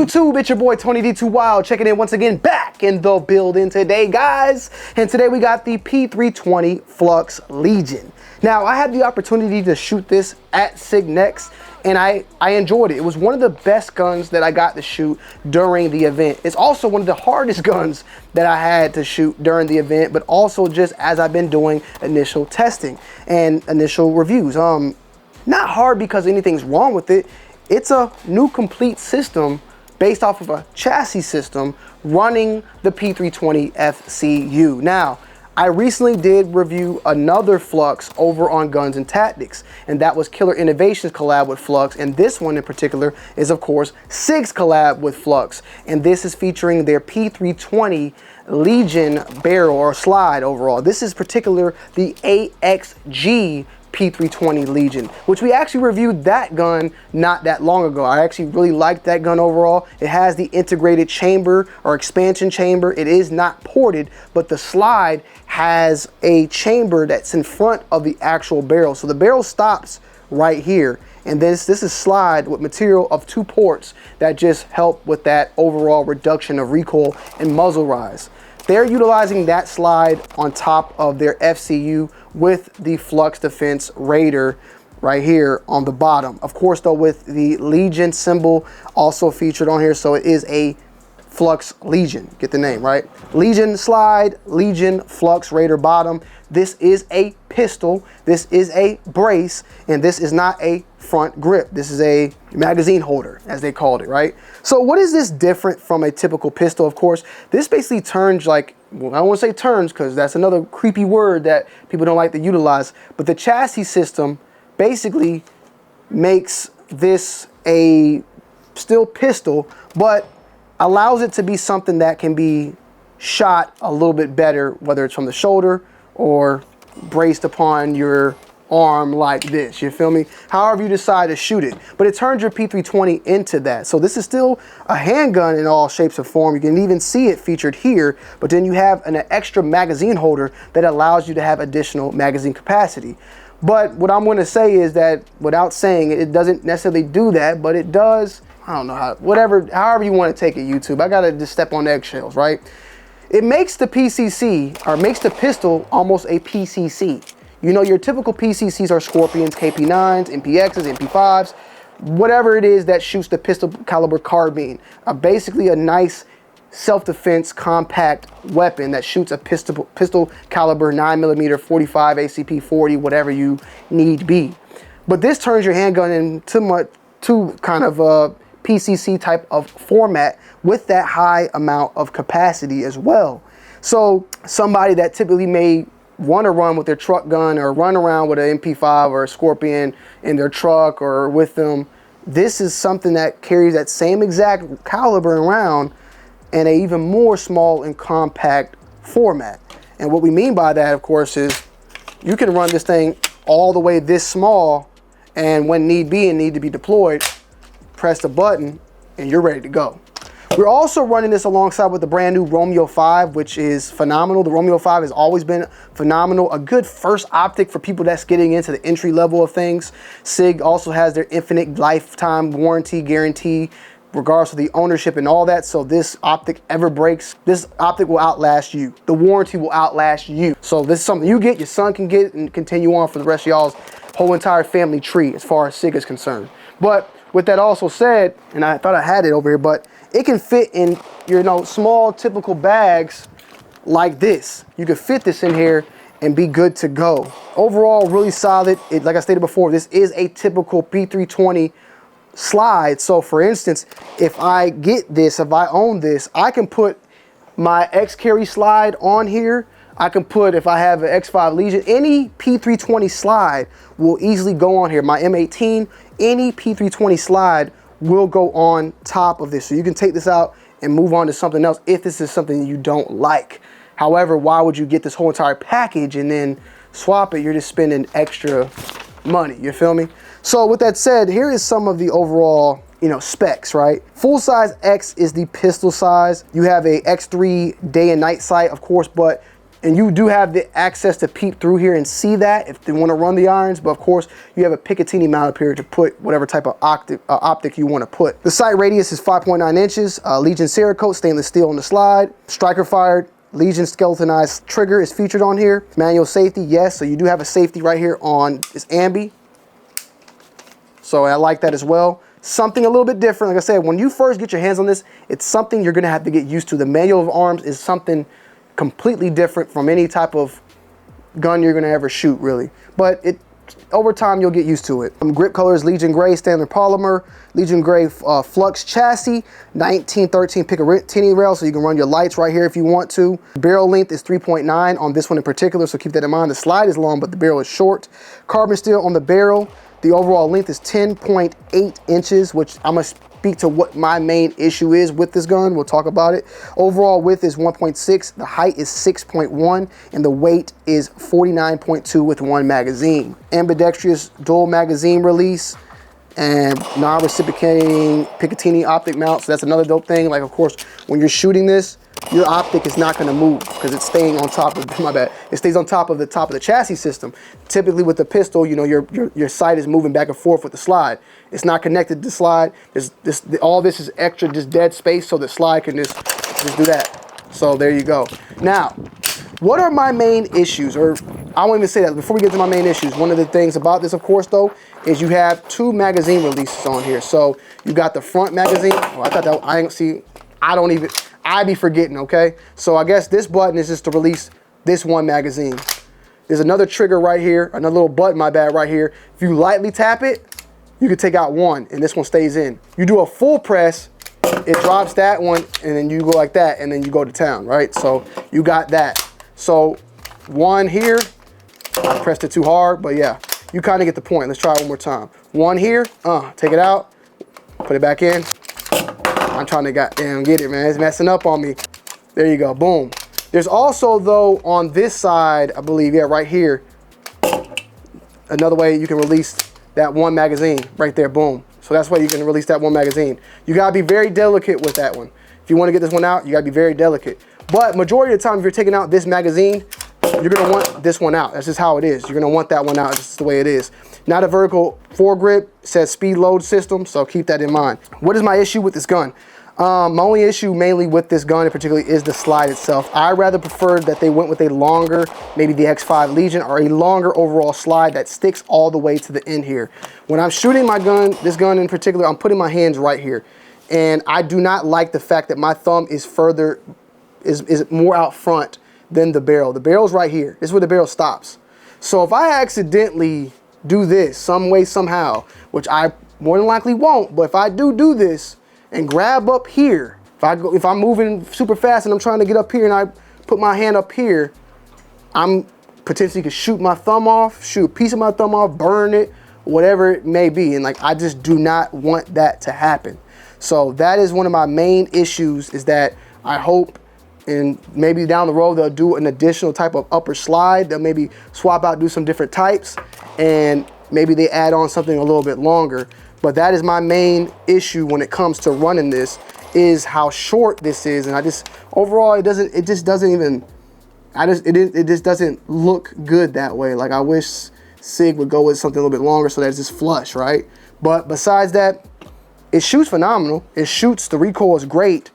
YouTube? It's your boy Tony D2 Wild checking in once again, back in the building today, guys. And today we got the P320 Flux Legion. Now, I had the opportunity to shoot this at SIG Next, and I enjoyed it. It was one of the best guns that I got to shoot during the event. It's also one of the hardest guns that I had to shoot during the event, but also just as I've been doing initial testing and initial reviews. Not hard because anything's wrong with it. It's a new complete system based off of a chassis system running the P320 FCU. Now, I recently did review another Flux over on Guns and Tactics, and that was Killer Innovations collab with Flux, and this one in particular is of course SIG's collab with Flux, and this is featuring their P320 Legion barrel or slide overall. This is particular the AXG P320 Legion, which we actually reviewed that gun not that long ago. I actually really liked that gun overall. It has the integrated chamber or expansion chamber. It is not ported, but the slide has a chamber that's in front of the actual barrel. So the barrel stops right here. And this is slide with material of 2 ports that just help with that overall reduction of recoil and muzzle rise. They're utilizing that slide on top of their FCU with the Flux Defense Raider right here on the bottom. Of course, though, with the Legion symbol also featured on here, so it is a Flux Legion. Get the name, right? Legion slide, Legion Flux Raider bottom. This is a pistol, this is a brace, and this is not a front grip. This is a magazine holder, as they called it, right? So what is this different from a typical pistol? Of course, this basically turns like, well, I don't want to say turns because that's another creepy word that people don't like to utilize, but the chassis system basically makes this a still pistol, but allows it to be something that can be shot a little bit better, whether it's from the shoulder or braced upon your arm like this, you feel me? However you decide to shoot it, but it turns your P320 into that. So this is still a handgun in all shapes and form. You can even see it featured here, but then you have an extra magazine holder that allows you to have additional magazine capacity. But what I'm going to say is that, without saying it, it doesn't necessarily do that, but it does. I don't know how, however you want to take it, YouTube. I gotta just step on eggshells, right? It makes the PCC, or makes the pistol almost a PCC. You know, your typical PCCs are Scorpions, KP9s, MPXs, MP5s, whatever it is that shoots the pistol caliber carbine. Basically a nice self-defense compact weapon that shoots a pistol caliber 9mm, 45, ACP 40, whatever you need be. But this turns your handgun into kind of a PCC type of format with that high amount of capacity as well. So somebody that typically may want to run with their truck gun or run around with an MP5 or a Scorpion in their truck or with them, this is something that carries that same exact caliber and round in an even more small and compact format. And what we mean by that, of course, is you can run this thing all the way this small, and when need be and need to be deployed, press the button and you're ready to go. We're also running this alongside with the brand new Romeo 5, which is phenomenal. The Romeo 5 has always been phenomenal. A good first optic for people that's getting into the entry level of things. SIG also has their infinite lifetime warranty guarantee, regardless of the ownership and all that. So this optic ever breaks, this optic will outlast you. The warranty will outlast you. So this is something you get, your son can get, and continue on for the rest of y'all's whole entire family tree as far as SIG is concerned. But with that also said, and I thought I had it over here, but it can fit in your small typical bags like this. You can fit this in here and be good to go. Overall, really solid. Like I stated before, this is a typical P320 slide. So for instance, if I get this, if I own this, I can put my X carry slide on here. I can put, if I have an X5 Legion, any P320 slide will easily go on here. My M18, any P320 slide will go on top of this. So you can take this out and move on to something else if this is something you don't like. However, why would you get this whole entire package and then swap it? You're just spending extra money, you feel me? So with that said, here is some of the overall, specs, right? Full size X is the pistol size. You have a X3 day and night sight, of course, but And you do have the access to peep through here and see that if they want to run the irons. But of course, you have a Picatinny mount up here to put whatever type of optic you want to put. The sight radius is 5.9 inches. Legion Cerakote stainless steel on the slide. Striker fired. Legion skeletonized trigger is featured on here. Manual safety, yes. So you do have a safety right here on this ambi. So I like that as well. Something a little bit different. Like I said, when you first get your hands on this, it's something you're going to have to get used to. The manual of arms is something completely different from any type of gun you're gonna ever shoot, really. But over time, you'll get used to it. Grip color is Legion Gray standard polymer, Legion Gray Flux chassis, 1913 Picatinny rail, so you can run your lights right here if you want to. Barrel length is 3.9 on this one in particular, so keep that in mind. The slide is long, but the barrel is short. Carbon steel on the barrel. The overall length is 10.8 inches, which I'm gonna speak to what my main issue is with this gun. We'll talk about it. Overall width is 1.6, the height is 6.1, and the weight is 49.2 with one magazine. Ambidextrous dual magazine release and non-reciprocating Picatinny optic mount. So that's another dope thing. Like, of course, when you're shooting this, your optic is not going to move because it's staying on top of, my bad, it stays on top of the chassis system. Typically with the pistol, you know, your sight is moving back and forth with the slide. It's not connected to the slide. All this is extra, just dead space, so the slide can just do that. So there you go. Now, what are my main issues? Or I won't even say that. Before we get to my main issues, one of the things about this, of course, though, is you have two magazine releases on here. So you got the front magazine. Oh, I thought that, I didn't see, I be forgetting, okay? So I guess this button is just to release this one magazine. There's another trigger right here, another little button, my bad, right here. If you lightly tap it, you can take out one and this one stays in. You do a full press, it drops that one, and then you go like that, and then you go to town, right? So you got that. So one here, I pressed it too hard, but yeah, you kind of get the point. Let's try it one more time. One here, take it out, put it back in. I'm trying to goddamn get it, man. It's messing up on me. There you go, boom. There's also, though, on this side, I believe, yeah, right here, another way you can release that one magazine right there, boom. So that's why you can release that one magazine. You gotta be very delicate with that one. If you wanna get this one out, you gotta be very delicate. But majority of the time, if you're taking out this magazine, you're gonna want this one out. That's just how it is. You're gonna want that one out. That's just the way it is. Now the vertical foregrip says speed load system, so keep that in mind. What is my issue with this gun? My only issue mainly with this gun in particular is the slide itself. I rather preferred that they went with a longer, maybe the X5 Legion, or a longer overall slide that sticks all the way to the end here. When I'm shooting my gun, this gun in particular, I'm putting my hands right here. And I do not like the fact that my thumb is more out front than the barrel. The barrel's right here. This is where the barrel stops. So if I accidentally do this some way, somehow, which I more than likely won't, but if I do this, and grab up here. If I'm moving super fast and I'm trying to get up here and I put my hand up here, I'm potentially could shoot my thumb off, shoot a piece of my thumb off, burn it, whatever it may be. And like, I just do not want that to happen. So that is one of my main issues, is that I hope, and maybe down the road they'll do an additional type of upper slide. They'll maybe swap out, do some different types, and maybe they add on something a little bit longer. But that is my main issue when it comes to running this, is how short this is. And I just, overall, it just doesn't look good that way. Like, I wish SIG would go with something a little bit longer so that it's just flush, right? But besides that, it shoots phenomenal. It shoots, the recoil is great.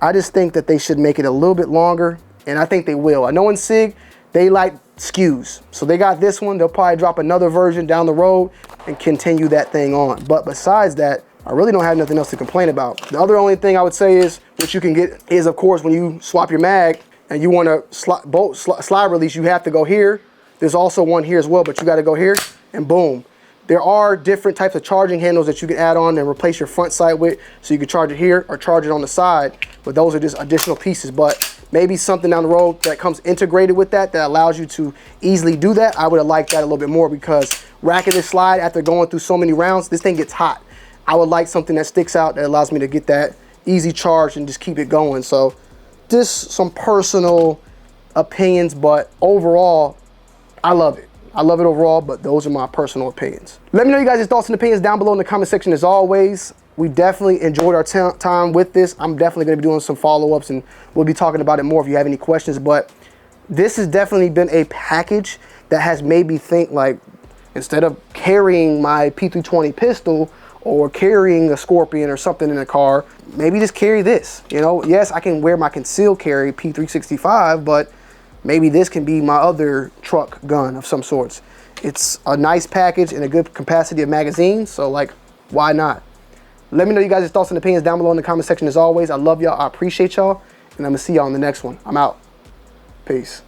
I just think that they should make it a little bit longer, and I think they will. I know in SIG, they like SKUs. So they got this one, they'll probably drop another version down the road and continue that thing on. But besides that, I really don't have nothing else to complain about. The only thing I would say is, what you can get is, of course, when you swap your mag and you want to slide release, you have to go here. There's also one here as well, but you got to go here and boom. There are different types of charging handles that you can add on and replace your front sight with, so you can charge it here or charge it on the side, but those are just additional pieces. But maybe something down the road that comes integrated with that allows you to easily do that. I would have liked that a little bit more, because racking this slide after going through so many rounds, this thing gets hot. I would like something that sticks out that allows me to get that easy charge and just keep it going. So just some personal opinions, but overall, I love it. I love it overall, but those are my personal opinions. Let me know you guys' thoughts and opinions down below in the comment section. As always, we definitely enjoyed our time with this. I'm definitely going to be doing some follow-ups, and we'll be talking about it more if you have any questions. But this has definitely been a package that has made me think, like, instead of carrying my P320 pistol or carrying a Scorpion or something in the car, maybe just carry this. You know, yes, I can wear my concealed carry P365, but maybe this can be my other truck gun of some sorts. It's a nice package and a good capacity of magazines, so like, why not? Let me know you guys' thoughts and opinions down below in the comment section. As always, I love y'all, I appreciate y'all, and I'm gonna see y'all in the next one. I'm out. Peace.